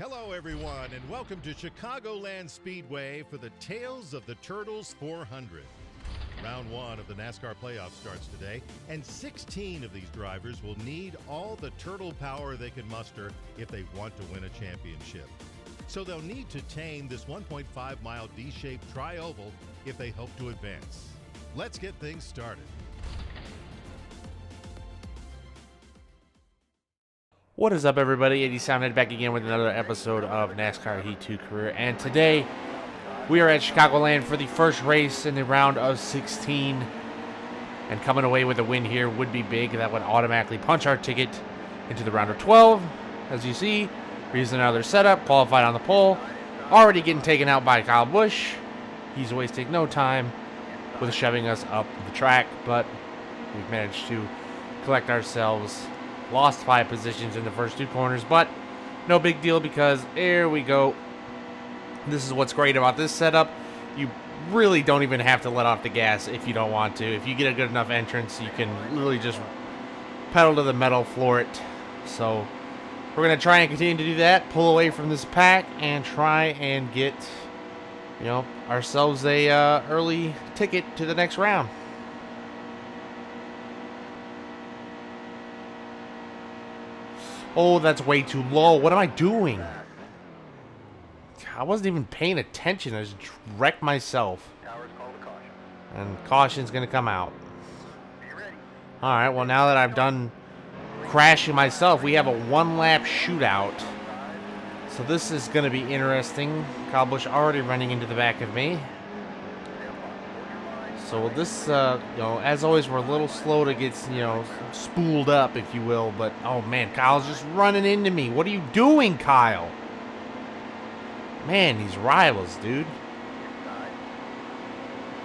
Hello, everyone, and welcome to Chicagoland Speedway for the Tales of the Turtles 400. Round one of the NASCAR playoff starts today, and 16 of these drivers will need all the turtle power they can muster if they want to win a championship. So they'll need to tame this 1.5-mile D-shaped tri-oval if they hope to advance. Let's get things started. What is up, everybody? Eddie Soundhead back again with another episode of NASCAR Heat 2 Career. And today, we are at Chicagoland for the first race in the round of 16. And coming away with a win here would be big. That would automatically punch our ticket into the round of 12. As you see, we're using another setup, qualified on the pole. Already getting taken out by Kyle Busch. He's wasting no time with shoving us up the track. But we've managed to collect ourselves. Lost 5 positions in the first 2 corners, but no big deal because here we go. This is what's great about this setup. You really don't even have to let off the gas if you don't want to. If you get a good enough entrance, you can literally just pedal to the metal, floor it. So we're going to try and continue to do that, pull away from this pack, and try and get, ourselves a early ticket to the next round. Oh, that's way too low. What am I doing? I wasn't even paying attention. I just wrecked myself. And caution's going to come out. Alright, well, now that I've done crashing myself, we have a 1-lap shootout. So this is going to be interesting. Kyle Busch already running into the back of me. So this, as always, we're a little slow to get, spooled up, if you will. But, oh, man, Kyle's just running into me. What are you doing, Kyle? Man, these rivals, dude.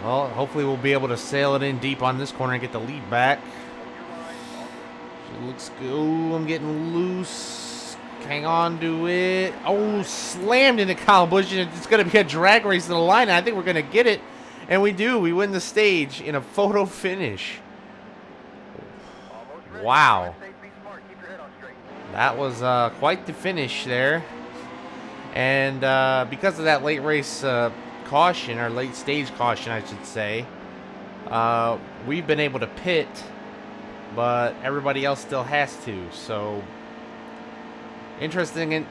Well, hopefully we'll be able to sail it in deep on this corner and get the lead back. It looks good. Ooh, I'm getting loose. Hang on to it. Oh, slammed into Kyle Busch. It's going to be a drag race to the line. I think we're going to get it. And we do. We win the stage in a photo finish. Wow. That was quite the finish there. And because of that late race caution, or late stage caution, I should say, we've been able to pit, but everybody else still has to. So, interestingly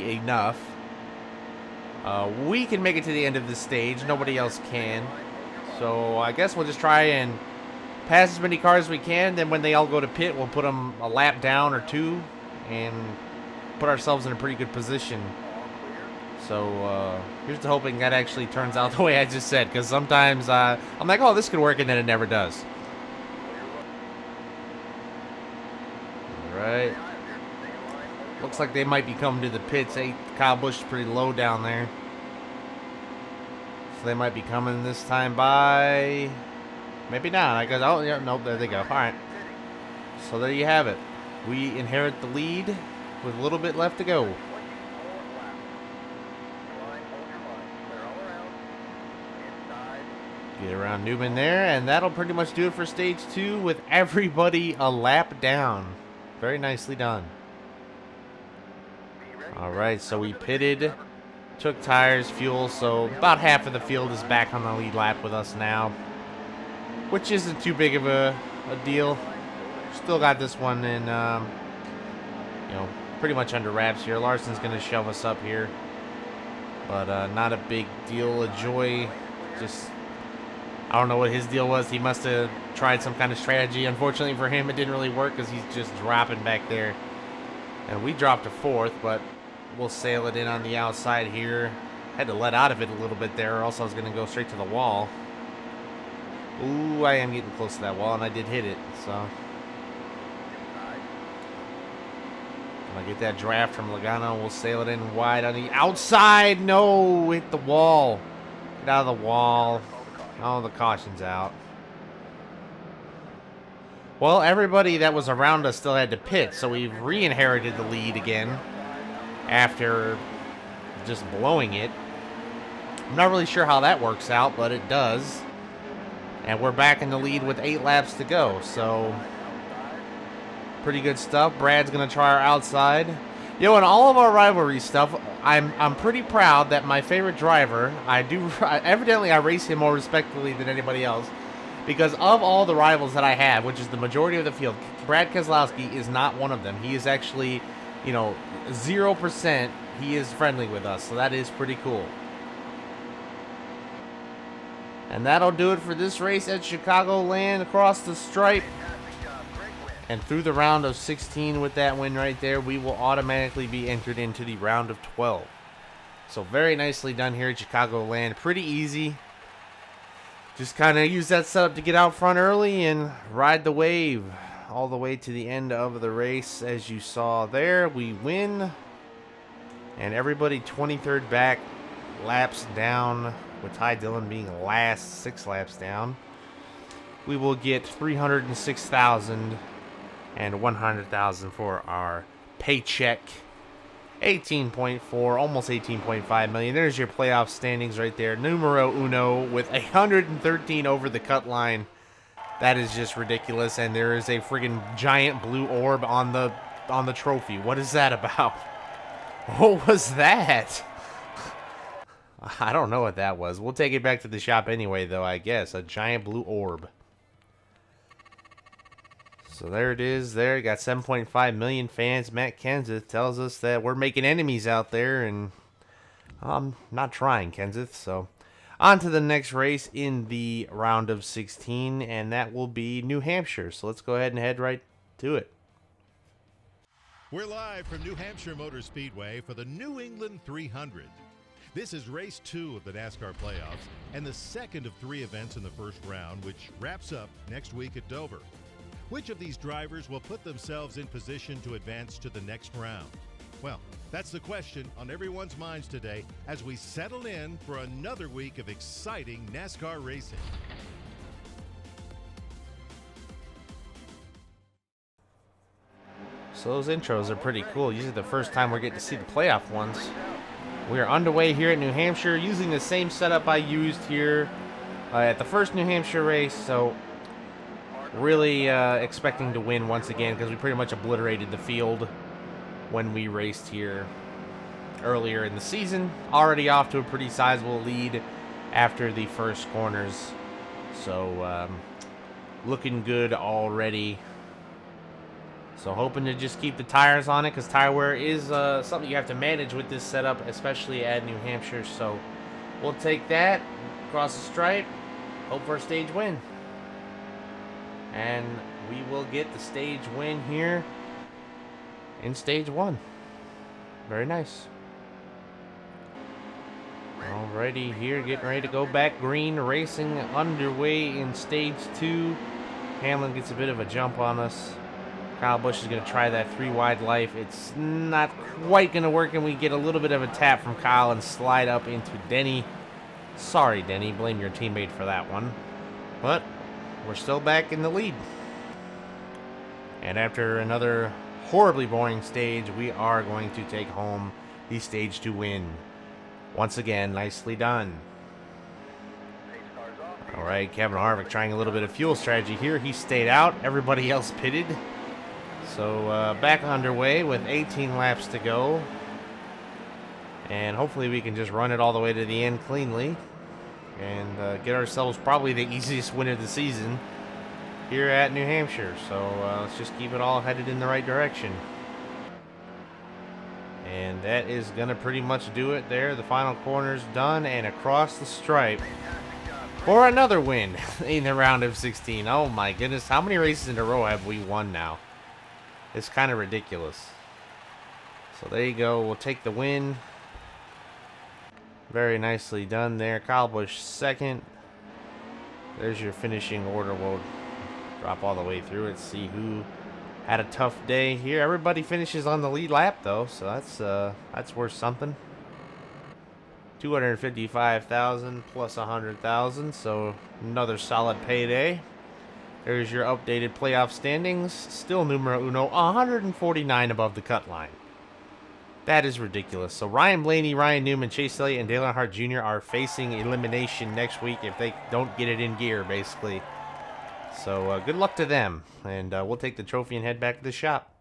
enough, we can make it to the end of the stage. Nobody else can. So I guess we'll just try and pass as many cars as we can. Then when they all go to pit, we'll put them a lap down or 2 and put ourselves in a pretty good position. So here's to hoping that actually turns out the way I just said. Because sometimes I'm like, oh, this could work, and then it never does. All right. Looks like they might be coming to the pits. Hey, Kyle Busch is pretty low down there. So they might be coming this time by. Maybe not. I guess. Oh, yeah, nope, there they go. All right. So there you have it. We inherit the lead with a little bit left to go. Get around Newman there, and that'll pretty much do it for stage 2 with everybody a lap down. Very nicely done. Alright, so we pitted, took tires, fuel, so about half of the field is back on the lead lap with us now, which isn't too big of a deal. Still got this one in, pretty much under wraps here. Larson's going to shove us up here, but not a big deal. LaJoy, just, I don't know what his deal was. He must have tried some kind of strategy. Unfortunately for him, it didn't really work because he's just dropping back there. And we dropped to 4th, but we'll sail it in on the outside here. Had to let out of it a little bit there, or else I was going to go straight to the wall. Ooh, I am getting close to that wall, and I did hit it, so. Gonna get that draft from Logano. We'll sail it in wide on the outside. No, hit the wall. Get out of the wall. Oh, the caution's out. Well, everybody that was around us still had to pit, so we've re-inherited the lead again after just blowing it. I'm not really sure how that works out, but it does. And we're back in the lead with 8 laps to go, so pretty good stuff. Brad's going to try our outside. Yo, in all of our rivalry stuff, I'm pretty proud that my favorite driver, evidently I race him more respectfully than anybody else, because of all the rivals that I have, which is the majority of the field, Brad Keselowski is not one of them. He is actually, 0%. He is friendly with us, so that is pretty cool. And that'll do it for this race at Chicagoland across the stripe. And through the round of 16 with that win right there, we will automatically be entered into the round of 12. So very nicely done here at Chicagoland. Pretty easy. Just kind of use that setup to get out front early and ride the wave all the way to the end of the race. As you saw there, we win. And everybody 23rd back, laps down, with Ty Dillon being last, 6 laps down. We will get $306,000 and $100,000 for our paycheck. 18.4, almost 18.5 million. There's your playoff standings right there. Numero uno with 113 over the cut line. That is just ridiculous. And there is a friggin' giant blue orb on the trophy. What is that about? What was that? I don't know what that was. We'll take it back to the shop anyway, though, I guess. A giant blue orb. So there it is. There, got 7.5 million fans. Matt Kenseth tells us that we're making enemies out there, and I'm not trying, Kenseth. So on to the next race in the round of 16, and that will be New Hampshire. So let's go ahead and head right to it. We're live from New Hampshire Motor Speedway for the New England 300. This is race 2 of the NASCAR playoffs and the second of 3 events in the first round, which wraps up next week at Dover. Which of these drivers will put themselves in position to advance to the next round? Well, that's the question on everyone's minds today as we settle in for another week of exciting NASCAR racing. So those intros are pretty cool. Usually the first time we're getting to see the playoff ones. We are underway here at New Hampshire using the same setup I used here at the first New Hampshire race. So really expecting to win once again because we pretty much obliterated the field when we raced here earlier in the season. Already off to a pretty sizable lead after the first corners. So looking good already. So hoping to just keep the tires on it because tire wear is something you have to manage with this setup, especially at New Hampshire. So we'll take that across the stripe, hope for a stage win. And we will get the stage win here in stage 1. Very nice. Alrighty, here getting ready to go back green, racing underway in stage 2. Hamlin gets a bit of a jump on us. Kyle Busch is going to try that 3 wide life. It's not quite going to work, and we get a little bit of a tap from Kyle and slide up into Denny. Sorry, Denny. Blame your teammate for that one. But we're still back in the lead. And after another horribly boring stage, we are going to take home the stage 2 win. Once again, nicely done. All right, Kevin Harvick trying a little bit of fuel strategy here. He stayed out. Everybody else pitted. So back underway with 18 laps to go. And hopefully we can just run it all the way to the end cleanly. And get ourselves probably the easiest win of the season here at New Hampshire. So let's just keep it all headed in the right direction. And that is going to pretty much do it there. The final corner's done and across the stripe for another win in the round of 16. Oh my goodness, how many races in a row have we won now? It's kind of ridiculous. So there you go. We'll take the win. Very nicely done there. Kyle Busch second. There's your finishing order. We'll drop all the way through it. See who had a tough day here. Everybody finishes on the lead lap though, so that's worth something. 255,000 plus 100,000, so another solid payday. There's your updated playoff standings. Still numero uno, 149 above the cut line. That is ridiculous. So Ryan Blaney, Ryan Newman, Chase Elliott, and Dale Earnhardt Jr. are facing elimination next week if they don't get it in gear, basically. So good luck to them. And we'll take the trophy and head back to the shop.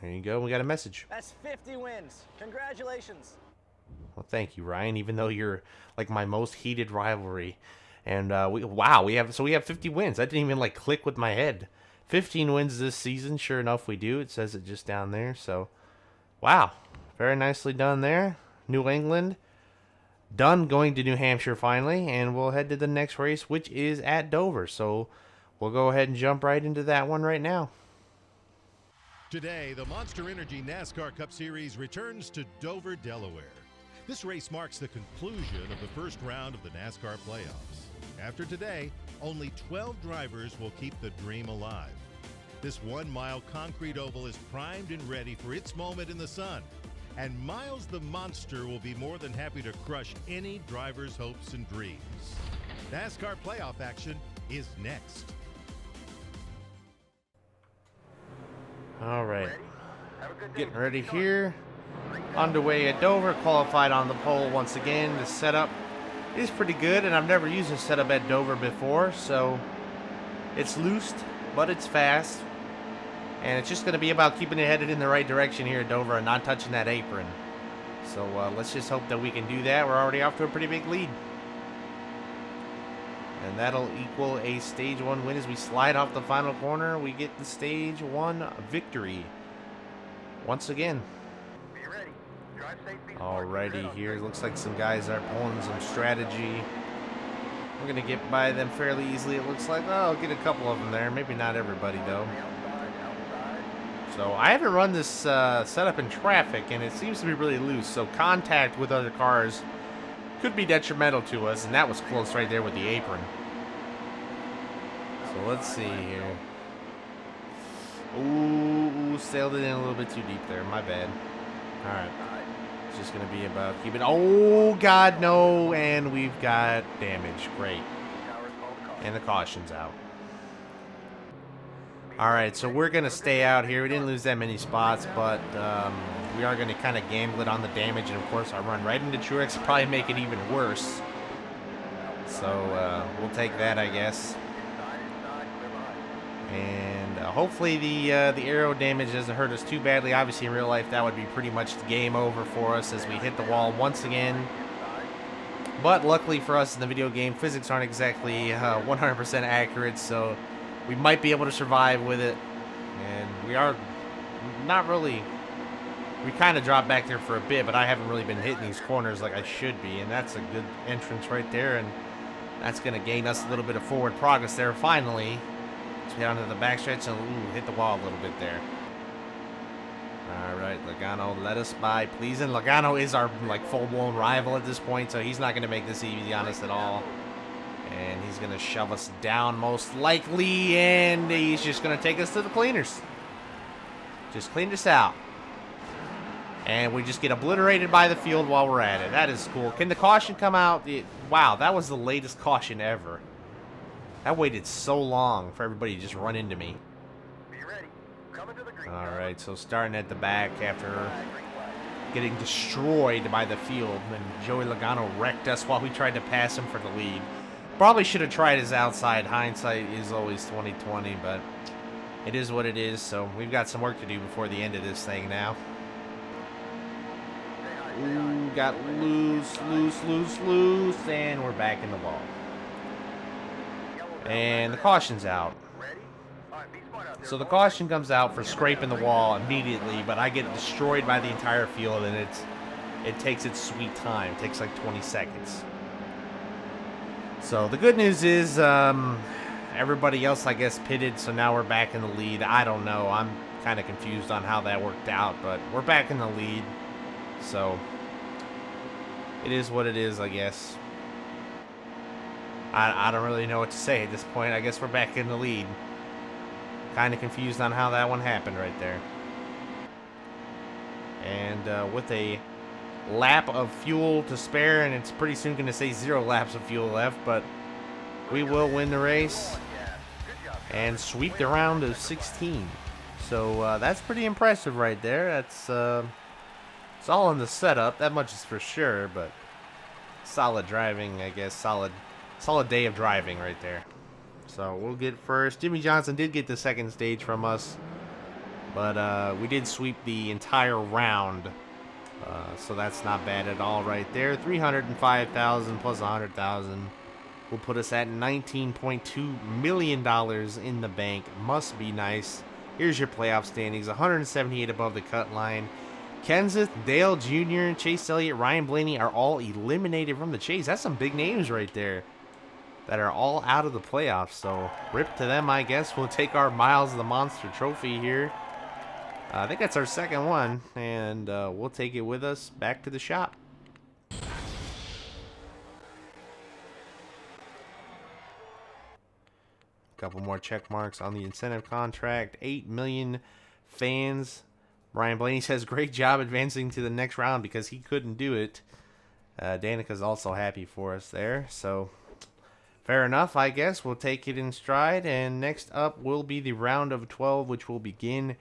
There you go. We got a message. That's 50 wins. Congratulations. Well, thank you, Ryan. Even though you're like my most heated rivalry, and we have 50 wins. That didn't even like click with my head. 15 wins this season. Sure enough, we do. It says it just down there. So, wow, very nicely done there. New England done. Going to New Hampshire finally, and we'll head to the next race, which is at Dover. So, we'll go ahead and jump right into that one right now. Today, the Monster Energy NASCAR Cup Series returns to Dover, Delaware. This race marks the conclusion of the first round of the NASCAR playoffs. After today, only 12 drivers will keep the dream alive. This 1-mile concrete oval is primed and ready for its moment in the sun. And Miles the Monster will be more than happy to crush any driver's hopes and dreams. NASCAR playoff action is next. All right, getting ready here. Underway at Dover, qualified on the pole once again. The setup is pretty good, and I've never used a setup at Dover before, so it's loosed, but it's fast. And it's just going to be about keeping it headed in the right direction here at Dover and not touching that apron. So let's just hope that we can do that. We're already off to a pretty big lead. And that'll equal a Stage 1 win as we slide off the final corner. We get the Stage 1 victory once again. Alrighty, here looks like some guys are pulling some strategy. We're going to get by them fairly easily, it looks like. Oh, I'll get a couple of them there. Maybe not everybody, though. So I haven't run this setup in traffic, and it seems to be really loose. So contact with other cars could be detrimental to us, and that was close right there with the apron. So let's see here. Ooh, sailed it in a little bit too deep there. My bad. All right. It's just going to be about keeping... Oh, God, no. And we've got damage. Great. And the caution's out. All right, so we're going to stay out here. We didn't lose that many spots, but we are going to kind of gamble it on the damage. And, of course, I run right into Truex, probably make it even worse. So we'll take that, I guess. And hopefully the aero damage doesn't hurt us too badly. Obviously, in real life, that would be pretty much the game over for us as we hit the wall once again. But luckily for us in the video game, physics aren't exactly 100% accurate, so we might be able to survive with it. And we are not really... We kind of dropped back there for a bit, but I haven't really been hitting these corners like I should be. And that's a good entrance right there, and that's going to gain us a little bit of forward progress there finally. Down to the backstretch and ooh, hit the wall a little bit there. All right, Logano, let us by, please. And Logano is our like full-blown rival at this point, so he's not going to make this easy on us at all. And he's going to shove us down most likely, and he's just going to take us to the cleaners. Just clean this out. And we just get obliterated by the field while we're at it. That is cool. Can the caution come out? Wow, that was the latest caution ever. That waited so long for everybody to just run into me. Alright, so starting at the back after getting destroyed by the field. And Joey Logano wrecked us while we tried to pass him for the lead. Probably should have tried his outside. Hindsight is always 20/20, but it is what it is. So we've got some work to do before the end of this thing now. Ooh, got loose, and we're back in the wall. And the caution's out. So the caution comes out for scraping the wall immediately, but I get destroyed by the entire field, and it takes its sweet time. It takes like 20 seconds. So the good news is everybody else, I guess, pitted, so now we're back in the lead. I don't know. I'm kind of confused on how that worked out, but we're back in the lead. So it is what it is, I guess. I don't really know what to say at this point. I guess we're back in the lead. Kind of confused on how that one happened right there. And with a lap of fuel to spare, and it's pretty soon going to say 0 laps of fuel left, but we will win the race and sweep the round of 16. So that's pretty impressive right there. That's it's all in the setup, that much is for sure, but solid driving, I guess. Solid day of driving right there. So we'll get first. Jimmy Johnson did get the second stage from us, But we did sweep the entire round. So that's not bad at all right there. 305,000 plus 100,000 will put us at $19.2 million in the bank. Must be nice. Here's your playoff standings. 178 above the cut line. Kenseth, Dale Jr., Chase Elliott, Ryan Blaney are all eliminated from the chase. That's some big names right there that are all out of the playoffs. So rip to them, I guess. We'll take our Miles of the Monster trophy here. I think that's our second one, and we'll take it with us back to the shop. Couple more check marks on the incentive contract. 8 million fans. Ryan Blaney says, great job advancing to the next round because he couldn't do it. Danica's also happy for us there. So, fair enough, I guess. We'll take it in stride. And next up will be the round of 12, which will begin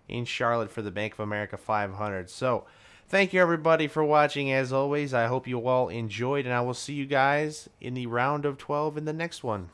in Charlotte for the Bank of America 500. So, thank you everybody for watching as always. I hope you all enjoyed, and I will see you guys in the round of 12 in the next one.